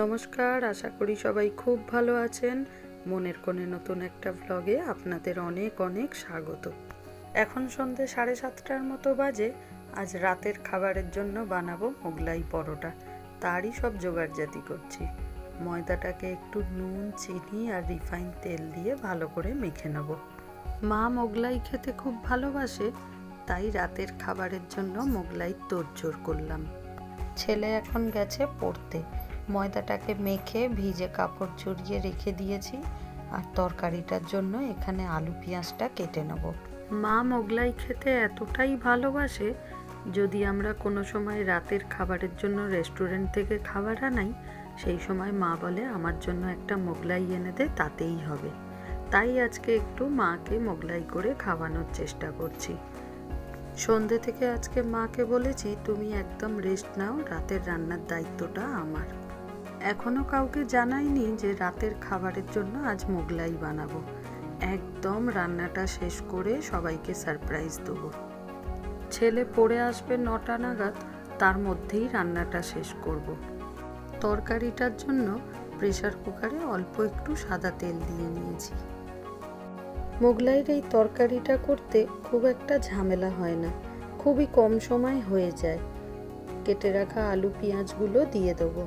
নমস্কার, আশা করি সবাই খুব ভালো আছেন। মনের কোণে নতুন একটা ভ্লগে আপনাদের অনেক অনেক স্বাগত। এখন সন্ধ্যে 7:30টার মতো বাজে। আজ রাতের খাবারের জন্য বানাবো মোগলাই পরোটা। তারই সব জোগাড়জাতি করছি। ময়দাটাকে একটু নুন, চিনি আর রিফাইন তেল দিয়ে ভালো করে মেখে নেব। মা মোগলাই খেতে খুব ভালোবাসে, তাই রাতের খাবারের জন্য মোগলাই তোড়জোড় করলাম। ছেলে এখন গেছে পড়তে। ময়দাটাকে মেখে ভিজে কাপড় জড়িয়ে রেখে দিয়েছি। আর তরকারিটার জন্য এখানে আলু পেঁয়াজটা কেটে নেব। মা মোগলাই খেতে এতটাই ভালোবাসে, যদি আমরা কোনো সময় রাতের খাবারের জন্য রেস্টুরেন্ট থেকে খাবার আনাই, সেই সময় মা বলে আমার জন্য একটা মোগলাই এনে দে, তাতেই হবে। তাই আজকে একটু মাকে মোগলাই করে খাওয়ানোর চেষ্টা করছি। সন্ধ্যে থেকে আজকে মাকে বলেছি, তুমি একদম রেস্ট নাও, রাতের রান্নার দায়িত্বটা আমার। এখনো কাউকে জানাইনি যে রাতের খাবারের জন্য আজ মোগলাই বানাবো। একদম রান্নাটা শেষ করে সবাইকে সারপ্রাইজ দেবো। ছেলে পড়ে আসবে 9টা নাগাদ, তার মধ্যেই রান্নাটা শেষ করব। তরকারিটার জন্য প্রেসার কুকারে অল্প একটু সাদা তেল দিয়ে নিয়েছি। মোগলাইয়ের এই তরকারিটা করতে খুব একটা ঝামেলা হয় না, খুবই কম সময় হয়ে যায়। কেটে রাখা আলু পেঁয়াজগুলো দিয়ে দেবো।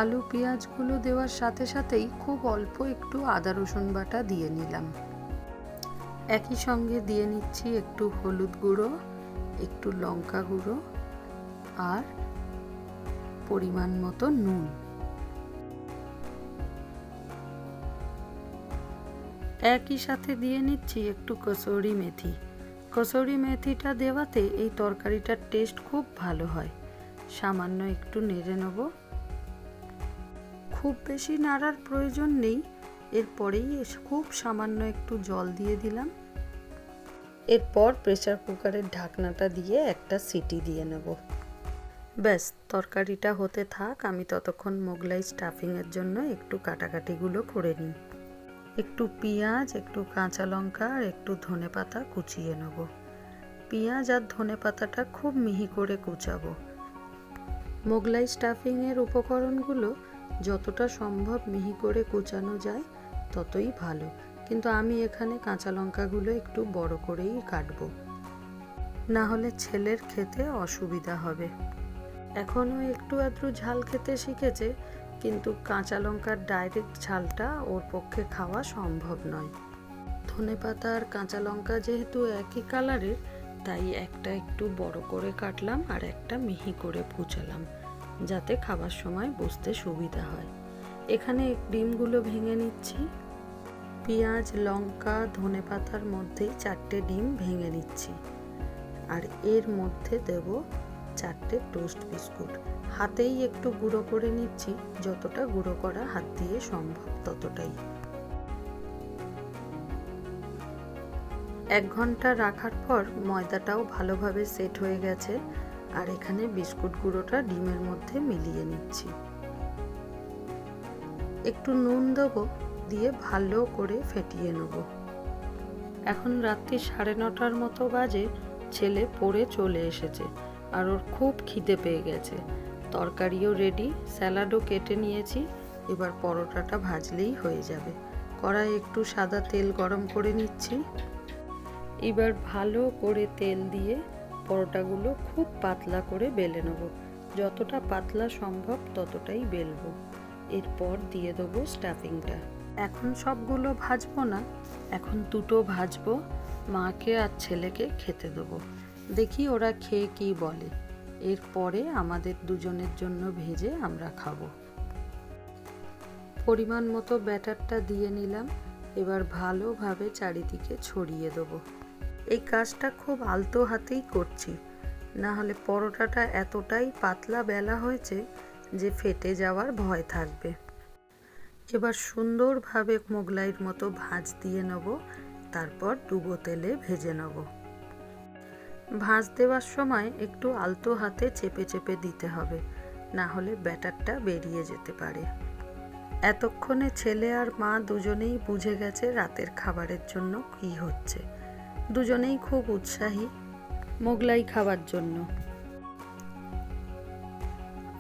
আলু পেঁয়াজগুলো দেওয়ার সাথে সাথেই খুব অল্প একটু আদা রসুন বাটা দিয়ে নিলাম। একই সঙ্গে দিয়ে নিচ্ছি একটু হলুদ গুঁড়ো, একটু লঙ্কা গুঁড়ো আর পরিমাণ মতো নুন। একই সাথে দিয়ে নিচ্ছি একটু কসুরি মেথি। কসুরি মেথিটা দেওয়াতে এই তরকারিটার টেস্ট খুব ভালো হয়। সামান্য একটু নেড়ে নেব। খুব বেশি নাড়ার প্রয়োজন নেই, এরপরেই খুব সামান্য একটু জল দিয়ে দিলাম। এরপর প্রেসার কুকারের ঢাকনাটা দিয়ে একটা সিটি দিয়ে নেব। ব্যাস, তরকারিটা হতে থাক, আমি ততক্ষণ মোগলাই স্টাফিংয়ের জন্য একটু কাটাকাটিগুলো করে নিই। একটু পেঁয়াজ, একটু কাঁচা লঙ্কা আর একটু ধনেপাতা কুচিয়ে নেব। পেঁয়াজ আর ধনেপাতাটা খুব মিহি করে কুচাবো। মোগলাই স্টাফিংয়ের উপকরণগুলো যতটা সম্ভব মিহি করে কুচানো যায় ততই ভালো, কিন্তু আমি এখানে কাঁচা লঙ্কাগুলো একটু বড় করেই কাটবো, না হলে ছেলের খেতে অসুবিধা হবে। এখনও একটু আধটু ঝাল খেতে শিখেছে, কিন্তু কাঁচা লঙ্কার ডাইরেক্ট ঝালটা ওর পক্ষে খাওয়া সম্ভব নয়। ধনেপাতা আর কাঁচা লঙ্কা যেহেতু একই কালারের, তাই একটা একটু বড় করে কাটলাম আর একটা মিহি করে কুচালাম, যাতে খাবার সময় বুঝতে সুবিধা হয়। এখানে ডিমগুলো ভেঙে নিচ্ছি। পেঁয়াজ, লঙ্কা, ধনেপাতার মধ্যেই 4টে ডিম ভেঙে নিচ্ছি। আর এর মধ্যে দেব 4টে টোস্ট বিস্কুট। হাতেই একটু গুঁড়ো করে নিচ্ছি, যতটা গুঁড়ো করা হাত দিয়ে সম্ভব ততটাই। 1 ঘন্টা রাখার পর ময়দাটাও ভালোভাবে সেট হয়ে গেছে, আর এখানে বিস্কুট গুঁড়োটা ডিমের মধ্যে মিলিয়ে নিচ্ছি। একটু নুন দেবো, দিয়ে ভালো করে ফেটিয়ে নেব। এখন রাত্রি 9:30টার মতো বাজে। ছেলে পড়ে চলে এসেছে আর ওর খুব খিদে পেয়ে গেছে। তরকারিও রেডি, স্যালাডও কেটে নিয়েছি। এবার পরোটাটা ভাজলেই হয়ে যাবে। কড়াই একটু সাদা তেল গরম করে নিচ্ছি। এবার ভালো করে তেল দিয়ে পরোটাগুলো খুব পাতলা করে বেলে নেব। যতটা পাতলা সম্ভব ততটাই বেলবো। এরপর দিয়ে দেবো স্টাফিংটা। এখন সবগুলো ভাজবো না, এখন দুটো ভাজবো। মাকে আর ছেলেকে খেতে দেবো, দেখি ওরা খেয়ে কি বলে। এরপরে আমাদের দুজনের জন্য ভেজে আমরা খাবো। পরিমাণ মতো ব্যাটারটা দিয়ে নিলাম। এবার ভালোভাবে চারিদিকে ছড়িয়ে দেবো। এই কাজটা খুব আলতো হাতেই করছি, না হলে পরোটাটা এতটাই পাতলা বেলা হয়েছে যে ফেটে যাওয়ার ভয় থাকবে। এবার সুন্দরভাবে মোগলাইয়ের মতো ভাঁজ দিয়ে নেব, তারপর ডুবো তেলে ভেজে নেব। ভাঁজ দেওয়ার সময় একটু আলতো হাতে চেপে চেপে দিতে হবে, না হলে ব্যাটারটা বেরিয়ে যেতে পারে। এতক্ষণে ছেলে আর মা দুজনেই বুঝে গেছে রাতের খাবারের জন্য কি হচ্ছে। দুজনেই খুব উৎসাহী মোগলাই খাওয়ার জন্য।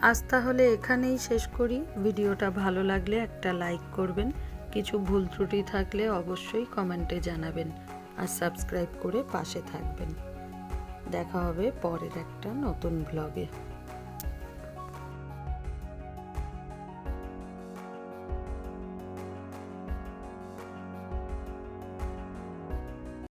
আজ তাহলে এখানেই শেষ করি। ভিডিওটা ভালো লাগলে একটা লাইক করবেন, কিছু ভুল ত্রুটি থাকলে অবশ্যই কমেন্টে জানাবেন, আর সাবস্ক্রাইব করে পাশে থাকবেন। দেখা হবে পরের একটা নতুন ব্লগে।